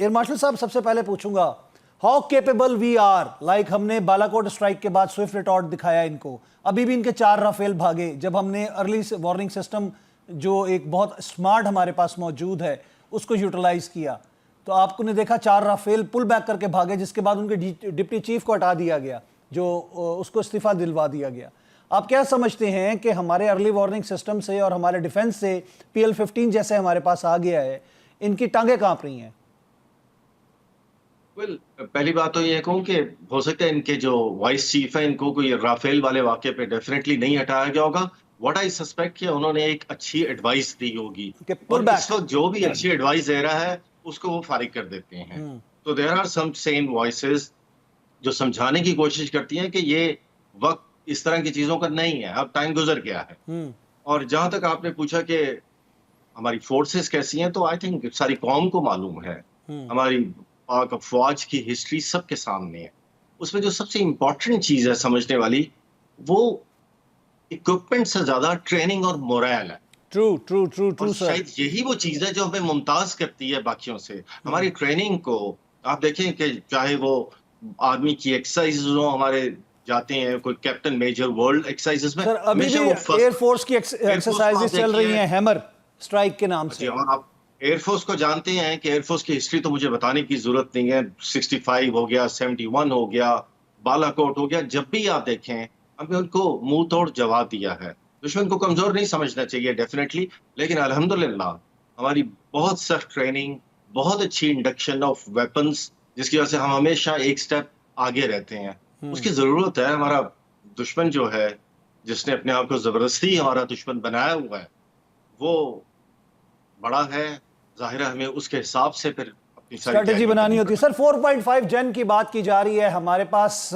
Air marshal صاحب سب سے پہلے پوچھوں گا how capable we are, like ہم نے بالاکوٹ اسٹرائک کے بعد سوئفٹ ریٹارٹ دکھایا ان کو، ابھی بھی ان کے 4 رافیل بھاگے، جب ہم نے ارلی وارننگ سسٹم جو ایک بہت سمارٹ ہمارے پاس موجود ہے اس کو یوٹیلائز کیا، تو آپ کو نے دیکھا 4 رافیل پل بیک کر کے بھاگے، جس کے بعد ان کے ڈپٹی چیف کو ہٹا دیا گیا، جو اس کو استعفیٰ دلوا دیا گیا۔ آپ کیا سمجھتے ہیں کہ ہمارے ارلی وارننگ سسٹم سے اور ہمارے ڈیفنس سے PL-15 جیسے ہمارے پاس آ گیا ہے، ان کی ٹانگیں کانپ رہی ہیں؟ پہلی بات تو یہ کہوں کہ ہو سکتا ہے ان کے جو وائس چیف ہے ان کو کوئی رافیل والے واقعے پہ ڈیفینیٹلی نہیں ہٹایا گیا ہوگا۔ واٹ آئی سسپیکٹ کہ انہوں نے ایک اچھی ایڈوائس دی ہوگی، کہ اور پل بیک اس وقت جو بھی اچھی ایڈوائس دے رہا ہے اس کو وہ فارغ کر دیتے ہیں۔ تو there are some same voices جو سمجھانے کی کوشش کرتی ہیں کہ یہ وقت اس طرح کی چیزوں کا نہیں ہے، اب ٹائم گزر گیا ہے۔ اور جہاں تک آپ نے پوچھا کہ ہماری فورسز کیسی ہیں، تو آئی تھنک ساری قوم کو معلوم ہے، ہماری پاک افواج کی ہسٹری سب کے سامنے ہے۔ اس میں جو سب سے امپورٹنٹ چیز ہے سمجھنے والی، وہ اکوپمنٹ سے زیادہ ٹریننگ اور مورائل ہے۔ ٹرو سر۔ شاید یہی وہ چیز ہے جو ہمیں ممتاز کرتی ہے باقیوں سے۔ ہماری ٹریننگ کو آپ دیکھیں کہ چاہے وہ آرمی کی ایکسرسائز ہوں، ہمارے جاتے ہیں کوئی کیپٹن میجر ورلڈ ایکسرسائزز میں، سر ابھی بھی ایئر فورس کی ایکسرسائزز چل رہی ہیں ہیمر اسٹرائک کے نام سے۔ آپ ایئر فورس کو جانتے ہیں کہ ایئر فورس کی ہسٹری تو مجھے بتانے کی ضرورت نہیں ہے، 65 ہو گیا، 71 ہو گیا، بالاکوٹ ہو گیا، جب بھی آپ دیکھیں ہم نے ان کو منہ توڑ جواب دیا ہے۔ دشمن کو کمزور نہیں سمجھنا چاہیے ڈیفینیٹلی، لیکن الحمدللہ ہماری بہت سخت ٹریننگ، بہت اچھی انڈکشن آف ویپنز، جس کی وجہ سے ہم ہمیشہ ایک سٹیپ آگے رہتے ہیں۔ اس کی ضرورت ہے۔ ہمارا دشمن جو ہے، جس نے اپنے آپ کو زبردستی ہمارا دشمن بنایا ہوا ہے، وہ بڑا ہے، ظاہر ہے ہمیں اس کے حساب سے پھر اپنی اسٹریٹجی بنانی ہوتی ہے۔ سر 4.5 جن کی بات کی جا رہی ہے، ہمارے پاس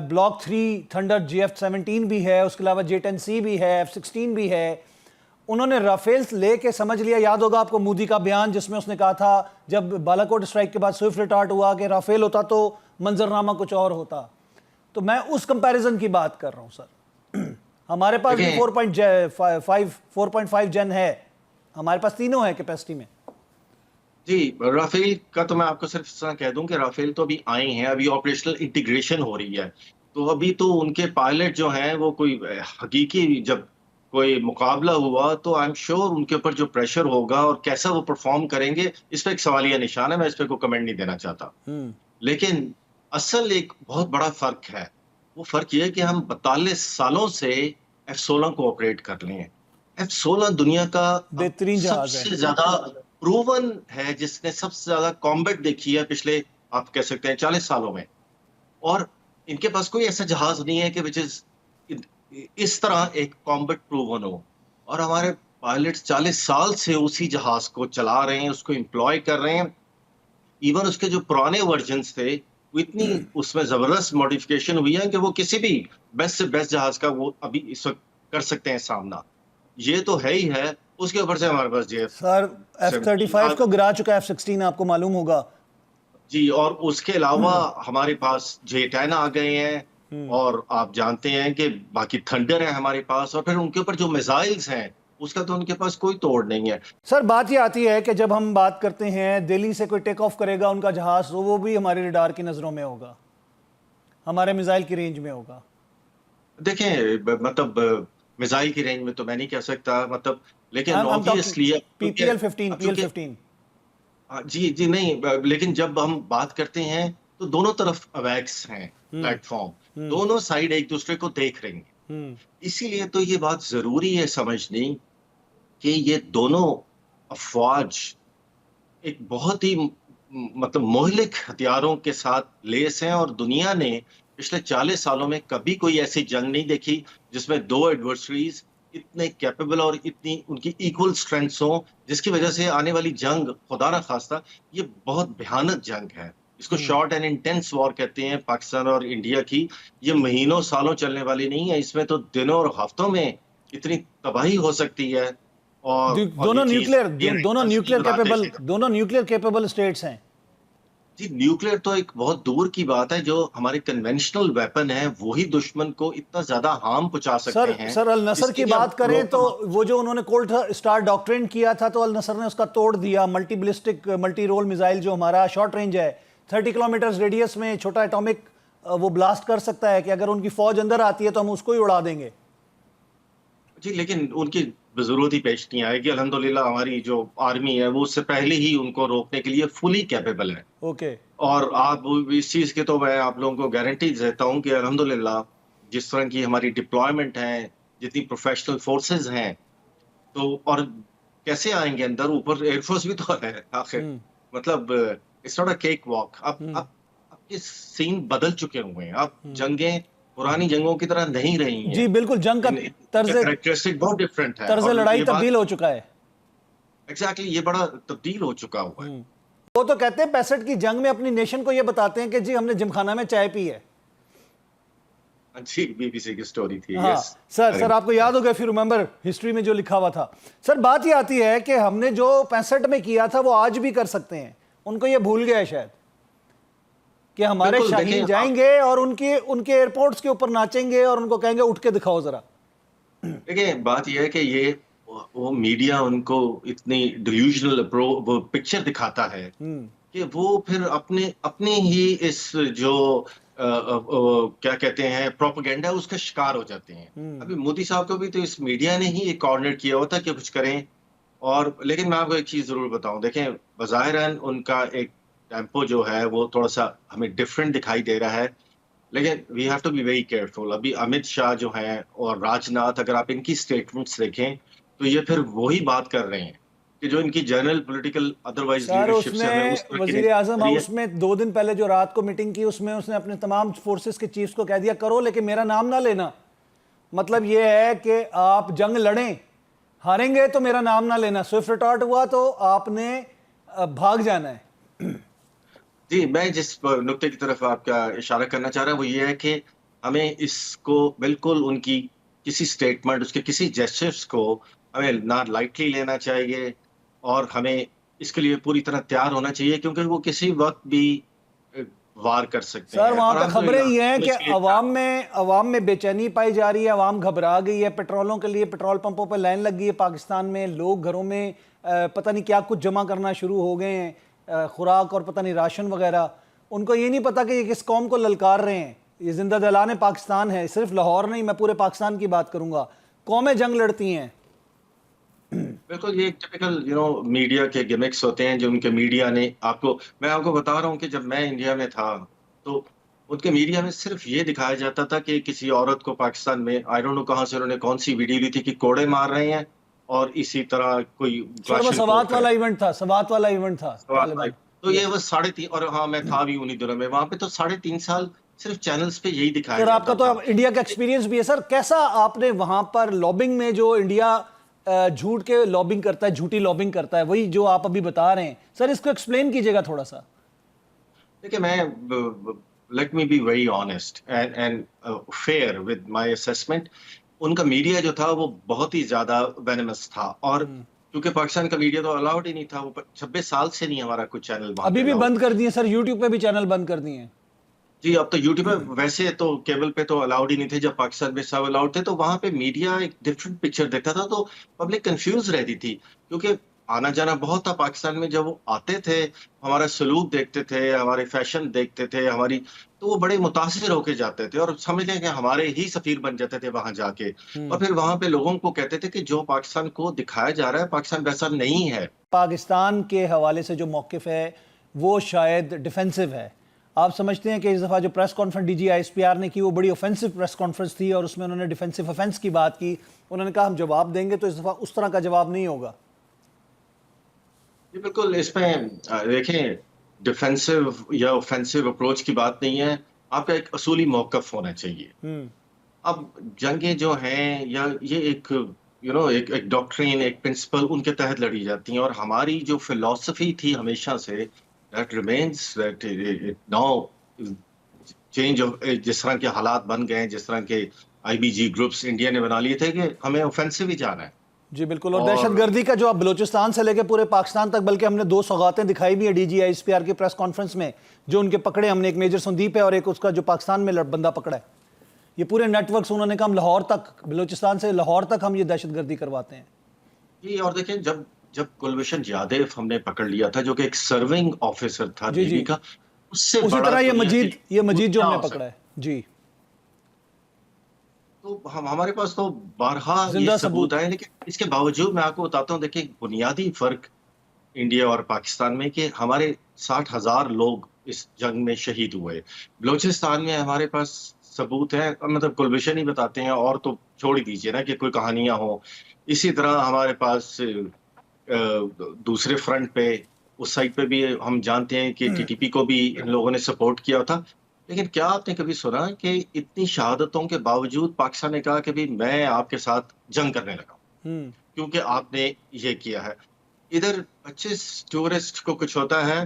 بلاک 3 تھنڈر GF-17 بھی ہے، اس کے علاوہ J-10C بھی ہے، F-16 بھی ہے۔ انہوں نے رافیلز لے کے سمجھ لیا، یاد ہوگا آپ کو مودی کا بیان جس میں اس نے کہا تھا جب بالاکوٹ اسٹرائک کے بعد سوئفٹ ریٹارٹ ہوا کہ رافیل ہوتا تو منظرنامہ کچھ اور ہوتا، تو میں اس کمپیریزن کی بات کر رہا ہوں سر۔ ہمارے پاس بھی 4.5 جن ہے، ہمارے پاس تینوں ہے کیپیسٹی میں۔ جی، رافیل کا تو میں آپ کو صرف اس طرح کہہ دوں کہ رافیل تو ابھی آئے ہیں، ابھی آپریشنل انٹیگریشن ہو رہی ہے، تو ابھی تو ان کے پائلٹ جو ہیں وہ کوئی حقیقی جب کوئی مقابلہ ہوا تو آئی ایم شیور ان کے اوپر جو پریشر ہوگا اور کیسا وہ پرفارم کریں گے، اس پہ ایک سوالیہ نشان ہے۔ میں اس پہ کوئی کمنٹ نہیں دینا چاہتا، لیکن اصل ایک بہت بڑا فرق ہے۔ وہ فرق یہ ہے کہ ہم 42 سالوں سے F-16 کو آپریٹ کر رہے ہیں۔ F-16 دنیا کا بہترین سب جہاز ہے، سے زیادہ پروون ہے، جس نے سب سے زیادہ کامبیٹ دیکھی ہے پچھلے آپ کہہ سکتے ہیں 40 سالوں میں، اور ان کے پاس کوئی ایسا جہاز نہیں ہے کہ which is اس طرح ایک کامبیٹ پروون ہو، اور ہمارے پائلٹس 40 سال سے اسی جہاز کو چلا رہے ہیں، اس کو امپلوائے کر رہے ہیں۔ ایون اس کے جو پرانے ورژنز تھے وہ اتنی اس میں زبردست ماڈیفکیشن ہوئی ہے کہ وہ کسی بھی بیسٹ سے بیسٹ جہاز کا وہ ابھی اس وقت کر سکتے ہیں سامنا۔ یہ تو ہے ہی ہے، اس کے اوپر سے ہمارے پاس سر F-35 کو گرا چکا ہے F-16، آپ کو معلوم ہوگا۔ جی، اور اس کے علاوہ ہمارے پاس J-10 آ گئے ہیں، اور آپ جانتے ہیں کہ باقی تھنڈر ہے ہمارے پاس، اور پھر ان کے اوپر جو میزائلز ہیں اس کا تو ان کے پاس کوئی توڑ نہیں ہے۔ سر بات یہ آتی ہے کہ جب ہم بات کرتے ہیں دہلی سے کوئی ٹیک آف کرے گا ان کا جہاز، تو وہ بھی ہمارے ریڈار کی نظروں میں ہوگا، ہمارے میزائل کی رینج میں ہوگا۔ دیکھیں مطلب میزائل کی رینج میں تو میں نہیں کہہ سکتا، مطلب لیکن obviously PL-15 جی نہیں، لیکن جب ہم بات کرتے ہیں تو دونوں طرف اویکس ہیں پلیٹ فارم، دونوں سائیڈ ایک دوسرے کو دیکھ رہی ہیں۔ اسی لیے تو یہ بات ضروری ہے سمجھنی کہ یہ دونوں افواج ایک بہت ہی مطلب مہلک ہتھیاروں کے ساتھ لیس ہیں، اور دنیا نے پچھلے 40 سالوں میں کبھی کوئی ایسی جنگ نہیں دیکھی جس میں دو ایڈورسریز اتنے کیپیبل اور اتنی ان کی ایکول سٹرینگز ہوں، جس کی وجہ سے آنے والی جنگ خدا نہ خواستہ یہ بہت بھیانک جنگ ہے۔ اس کو شارٹ اینڈ انٹینس وار کہتے ہیں پاکستان اور انڈیا کی۔ یہ مہینوں سالوں چلنے والی نہیں ہے، اس میں تو دنوں اور ہفتوں میں اتنی تباہی ہو سکتی ہے۔ اور دونوں نیوکلیئر کیپیبل اسٹیٹس ہیں۔ جی نیوکلیئر تو ایک بہت دور کی بات ہے. جو ہمارے کنونشنل ویپن ہیں وہی دشمن کو اتنا زیادہ ہارم پہنچا سکتے ہیں. سر النصر کی بات کریں تو وہ جو انہوں نے کولڈ اسٹار ڈاکٹرین کیا تھا تو النصر نے اس کا توڑ دیا. Multi ballistic multi role missile جو ہمارا شارٹ رینج ہے 30 کلومیٹرز ریڈیس میں چھوٹا ایٹامک وہ بلاسٹ کر سکتا ہے کہ اگر ان کی فوج اندر آتی ہے تو ہم اس کو ہی اڑا دیں گے. جی لیکن ان کی ضرورت ہی پیش نہیں آئے گی. الحمدللہ ہماری جو آرمی ہے وہ اس سے پہلے ہی ان کو روکنے کے لیے فلی کیپیبل ہے. اوکے. اور آپ اس چیز کے تو میں آپ لوگوں کو گارنٹی دیتا ہوں کہ الحمدللہ جس طرح کی ہماری ڈپلائمنٹ ہے, جتنی پروفیشنل فورسز ہیں, تو اور کیسے آئیں گے اندر, اوپر ایئر فورس بھی تو ہے آخر. مطلب it's not a cake walk. اب یہ سین بدل چکے ہوئے ہیں. اب جنگیں پرانی جنگوں کی طرح نہیں رہی ہیں. جی بالکل, جنگ کا کریکٹرسٹک بہت ڈفرینٹ ہے. طرز لڑائی تبدیل ہو چکا ہے. ایگزیکٹلی, یہ بڑا تبدیل ہو چکا ہوا ہے. وہ تو کہتے ہیں 65 کی جنگ میں اپنی نیشن کو یہ بتاتے ہیں کہ جی ہم نے جمخانہ میں چائے پی ہے. جی بی بی سی کی سٹوری تھی. ہاں سر آپ کو یاد ہوگا if you remember ہسٹری میں جو لکھا ہوا تھا. سر بات یہ آتی ہے کہ ہم نے جو 65 میں کیا تھا وہ آج بھی کر سکتے ہیں. ان کو یہ بھول گیا ہے شاید کہ ہمارے شاہین جائیں گے اور ان کے ایئرپورٹس کے اوپر ناچیں گے اور ان کو کہیں گے اٹھ کے دکھاؤ ذرا. دیکھیں بات یہ ہے کہ یہ وہ میڈیا ان کو اتنی ڈیلیوژنل پکچر دکھاتا ہے کہ وہ پھر اپنے ہی اس جو کیا کہتے ہیں پروپیگنڈا اس کا شکار ہو جاتے ہیں. ابھی مودی صاحب کو بھی تو اس میڈیا نے ہی ایک کارنر کیا ہوتا کہ کچھ کریں. اور لیکن میں آپ کو ایک چیز ضرور بتاؤں, دیکھیں بظاہراً ان کا ایک ٹیمپو جو ہے وہ تھوڑا سا ہمیں ڈفرینٹ دکھائی دے رہا ہے, لیکن we have to be very careful. ابھی امت شاہ جو ہیں اور راج ناتھ, اگر آپ ان کی سٹیٹمنٹس دیکھیں تو یہ پھر وہی بات کر رہے ہیں کہ جو ان کی جنرل پولیٹیکل ادروائز لیڈرشپ سے ہمیں اس طرح کی وزیر اعظم ہاؤس میں 2 دن پہلے جو رات کو میٹنگ کی اس میں اس نے اپنے تمام فورسز کے چیفز کو کہہ دیا کرو لیکن میرا نام نہ لینا. مطلب یہ ہے کہ آپ جنگ لڑیں, ہاریں گے تو میرا نام نہ لینا. سوئفٹ ریٹارٹ ہوا تو آپ نے بھاگ جانا ہے. جی میں جس نقطے کی طرف آپ کا اشارہ کرنا چاہ رہا ہوں وہ یہ ہے کہ ہمیں اس کو بالکل ان کی کسی سٹیٹمنٹ, اس کے کسی جیسچرز کو ہمیں نہ لائٹلی لینا چاہیے اور ہمیں اس کے لیے پوری طرح تیار ہونا چاہیے کیونکہ وہ کسی وقت بھی وار کر سکتے ہیں. سر وہاں پہ خبریں یہ ہیں کہ عوام میں بے چینی پائی جا رہی ہے, عوام گھبرا گئی ہے. پیٹرولوں کے لیے پیٹرول پمپوں پہ لائن لگ گئی ہے پاکستان میں. لوگ گھروں میں پتہ نہیں کیا کچھ جمع کرنا شروع ہو گئے ہیں, خوراک اور پتہ نہیں راشن وغیرہ. ان کو یہ نہیں پتا کہ یہ کس قوم کو للکار رہے ہیں. یہ زندہ دلان پاکستان ہے, صرف لاہور نہیں, میں پورے پاکستان کی بات کروں گا. قومیں جنگ لڑتی ہیں. بالکل یہ ایک ٹپیکل میڈیا کے گمکس ہوتے ہیں جو ان کے میڈیا نے میں آپ کو بتا رہا ہوں کہ جب میں انڈیا میں تھا تو ان کے میڈیا میں صرف یہ دکھایا جاتا تھا کہ کسی عورت کو پاکستان میں آئی ڈونٹ نو کہاں سے انہوں نے کون سی ویڈیو لی تھی کہ کوڑے مار رہے ہیں اور اسی طرح کوئی سوات والا ایونٹ تھا تو یہ وہ 3.5 اور ہاں میں تھا بھی انہی دنوں میں وہاں پہ تو 3.5 سال صرف چینلز پہ یہی دکھایا جاتا تھا. سر آپ کا تو انڈیا کا ایکسپیرینس بھی ہے سر, کیسا آپ نے وہاں پر لابنگ میں جو انڈیا جھوٹ کے لابنگ کرتا ہے, جھوٹی لابنگ کرتا ہے, وہی جو آپ ابھی بتا رہے ہیں سر, اس کو ایکسپلین کیجئے گا تھوڑا سا. دیکھیں میں let me be very honest and fair with my assessment. ان کا میڈیا جو تھا وہ بہت ہی زیادہ وینمس تھا اور کیونکہ پاکستان کا میڈیا تو الاؤڈ ہی نہیں تھا. وہ 26 سال سے نہیں ہمارا کوئی چینل ابھی بھی بند کر دیے سر, یوٹیوب پہ بھی چینل بند کر دیے ہیں. جی اب تو یوٹیوب پہ ویسے تو کیبل پہ تو الاؤڈ ہی نہیں تھے. جب پاکستان میں سب الاؤڈ تھے تو وہاں پہ میڈیا ایک ڈفرینٹ پکچر دیکھتا تھا تو پبلک کنفیوز رہتی تھی کیونکہ آنا جانا بہت تھا پاکستان میں. جب وہ آتے تھے ہمارا سلوک دیکھتے تھے, ہمارے فیشن دیکھتے تھے تو وہ بڑے متاثر ہو کے جاتے تھے اور سمجھ لیں کہ ہمارے ہی سفیر بن جاتے تھے وہاں جا کے. اور پھر وہاں پہ لوگوں کو کہتے تھے کہ جو پاکستان کو دکھایا جا رہا ہے پاکستان ویسا نہیں ہے. پاکستان کے حوالے سے جو موقف ہے وہ شاید ڈیفینسو ہے. آپ سمجھتے ہیں کہ اس دفعہ جو press conference D G I S P R نے کی وہ بڑی اوفینسو پریس کانفرنس تھی اور اس میں انہوں نے ڈیفینسو افینس کی بات کی. انہوں نے کہا ہم جواب دیں گے تو اس دفعہ اس طرح کا جواب نہیں ہوگا. جی بالکل, اس میں دیکھیں ڈیفینسو یا اوفینسو اپروچ کی بات نہیں ہے, آپ کا ایک اصولی موقف ہونا چاہیے. اب جنگیں جو ہیں یا یہ ایک ایک ڈاکٹرین, ایک پرنسپل ان کے تحت لڑی جاتی ہیں اور ہماری جو فلسفی تھی ہمیشہ سے that remains that now change of جس طرح کے حالات بن گئے, جس طرح کے آئی بی جی گروپس انڈیا نے بنا لیے تھے کہ ہمیں اوفینسو ہی جانا ہے. جی بالکل. اور دہشت گردی کا جو آپ بلوچستان سے لے کے پورے پاکستان تک، بلکہ ہم نے 2 سوغاتیں دکھائی بھی ہیں D G I S P R کی پریس کانفرنس میں جو ان کے پکڑے ہم نے، ایک میجر سندیپ ہے اور ایک اس کا جو پاکستان میں بندہ پکڑا ہے. یہ پورے نیٹ ورکس انہوں نے کہا ہم لاہور تک، بلوچستان سے لاہور تک ہم یہ دہشت گردی کرواتے ہیں. جی اور دیکھیں جب کلبھوشن جادیو ہم نے پکڑ لیا تھا جو کہ ایک سرونگ آفیسر تھا جی نیوی جی کا، اس سے اسی بڑا طرح دنیا کے یہ مجید جو کیا ہم نے ہو پکڑا سکتا ہے. جی تو ہمارے پاس تو بارہا یہ زندہ ثبوت آئے، لیکن اس کے باوجود میں آپ کو بتاتا ہوں، دیکھیں بنیادی فرق انڈیا اور پاکستان میں کہ ہمارے 60,000 لوگ اس جنگ میں شہید ہوئے. بلوچستان میں ہمارے پاس ثبوت ہے، مطلب کلبھوشن ہی بتاتے ہیں، اور تو چھوڑ ہی دیجیے نا کہ کوئی کہانیاں ہوں. اسی طرح ہمارے پاس دوسرے فرنٹ پہ اس سائڈ پہ بھی ہم جانتے ہیں کہ ٹی ٹی پی کو بھی ان لوگوں نے سپورٹ کیا تھا. لیکن کیا آپ نے کبھی سنا کہ اتنی شہادتوں کے باوجود پاکستان نے کہا کہ بھی میں آپ کے ساتھ جنگ کرنے لگا ہوں کیونکہ آپ نے یہ کیا ہے؟ ادھر 25 ٹورسٹ کو کچھ ہوتا ہے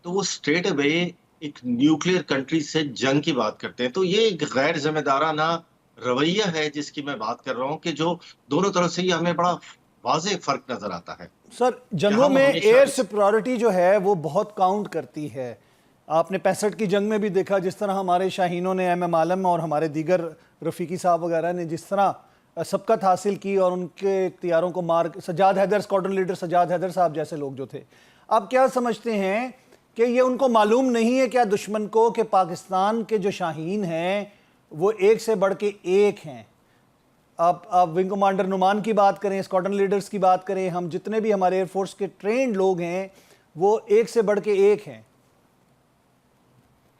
تو وہ اسٹریٹ اوے ایک نیوکلیر کنٹری سے جنگ کی بات کرتے ہیں. تو یہ ایک غیر ذمہ دارانہ رویہ ہے جس کی میں بات کر رہا ہوں کہ جو دونوں طرف سے ہی ہمیں بڑا واضح فرق نظر آتا ہے. سر کہ جنگوں ہم میں ہمیشہ ایئر سپیورٹی جو ہے وہ بہت کاؤنٹ کرتی ہے. آپ نے 65 کی جنگ میں بھی دیکھا جس طرح ہمارے شاہینوں نے، ایم عالم اور ہمارے دیگر رفیقی صاحب وغیرہ نے جس طرح سبقت حاصل کی اور ان کے اختیاروں کو مار، سجاد حیدر اسکواڈرن لیڈر سجاد حیدر صاحب جیسے لوگ جو تھے. آپ کیا سمجھتے ہیں کہ یہ ان کو معلوم نہیں ہے کیا دشمن کو کہ پاکستان کے جو شاہین ہیں وہ ایک سے بڑھ کے ایک ہیں؟ آپ ونگ کمانڈر نعمان کی بات کریں، اسکواڈرن لیڈرز کی بات کریں، ہم جتنے بھی ہمارے ایئر فورس کے ٹرینڈ لوگ ہیں وہ ایک سے بڑھ کے ایک ہیں.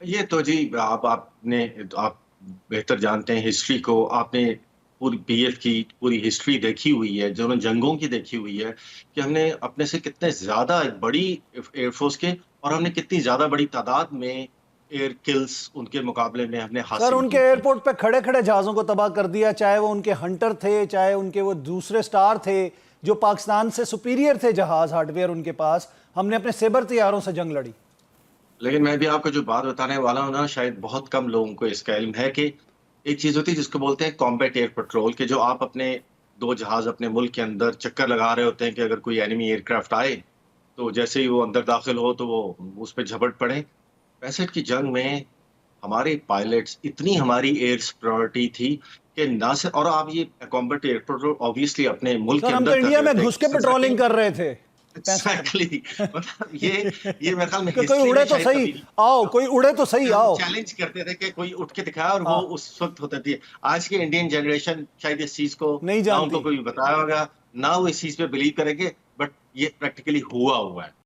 یہ تو جی آپ بہتر جانتے ہیں ہسٹری کو. آپ نے پوری پی ایف کی پوری ہسٹری دیکھی ہوئی ہے، جو جنگوں کی دیکھی ہوئی ہے کہ ہم نے اپنے سے کتنے زیادہ بڑی ایئر فورس کے، اور ہم نے کتنی زیادہ بڑی تعداد میں ایئر کلز ان کے مقابلے میں ہم نے سر حاصل ان کے کی تھی. ایئرپورٹ پہ کھڑے کھڑے جہازوں کو تباہ کر دیا، چاہے وہ ان کے ہنٹر تھے، چاہے ان کے وہ دوسرے سٹار تھے جو پاکستان سے سپیریئر تھے جہاز ہارڈ ویئر ان کے پاس. ہم نے اپنے سیبر طیاروں سے جنگ لڑی. لیکن میں بھی آپ کو جو بات بتانے والا ہوں نا، شاید بہت کم لوگوں کو اس کا علم ہے کہ ایک چیز ہوتی ہے جس کو بولتے ہیں کامبیٹ ایئر پیٹرول، کہ جو آپ اپنے 2 جہاز اپنے ملک کے اندر چکر لگا رہے ہوتے ہیں کہ اگر کوئی اینیمی ایئر کرافٹ آئے تو جیسے ہی وہ اندر داخل ہو تو وہ اس پہ جھپٹ پڑے. 65 کی جنگ میں ہمارے پائلٹس اتنی ہماری ایئر سپیورٹی تھی کہ نہ سے، اور آپ یہ کامبیٹ ایئر پیٹرول آبویسلی اپنے ملک سر کے ہم تو اندر کر انڈیا رہے میں ہوتے گھس کے ہیں. پیٹرولنگ کر رہے تھے 65 ایگزیکٹلی مطلب یہ میرے خیال میں کہ کوئی ہسٹری اڑے میں تو شاید صحیح کبھی نہیں آؤ، کوئی اڑے تو صحیح ہم آؤ. چیلنج کرتے تھے کہ کوئی اٹھ کے دکھائے، اور وہ اس وقت ہوتا تھی. آج کی انڈین جنریشن شاید اس چیز کو نہیں نہ ان کو جانتی. کوئی بتایا ہوگا، نہ وہ اس چیز پہ بلیو کریں گے، بٹ یہ پریکٹیکلی ہوا ہے.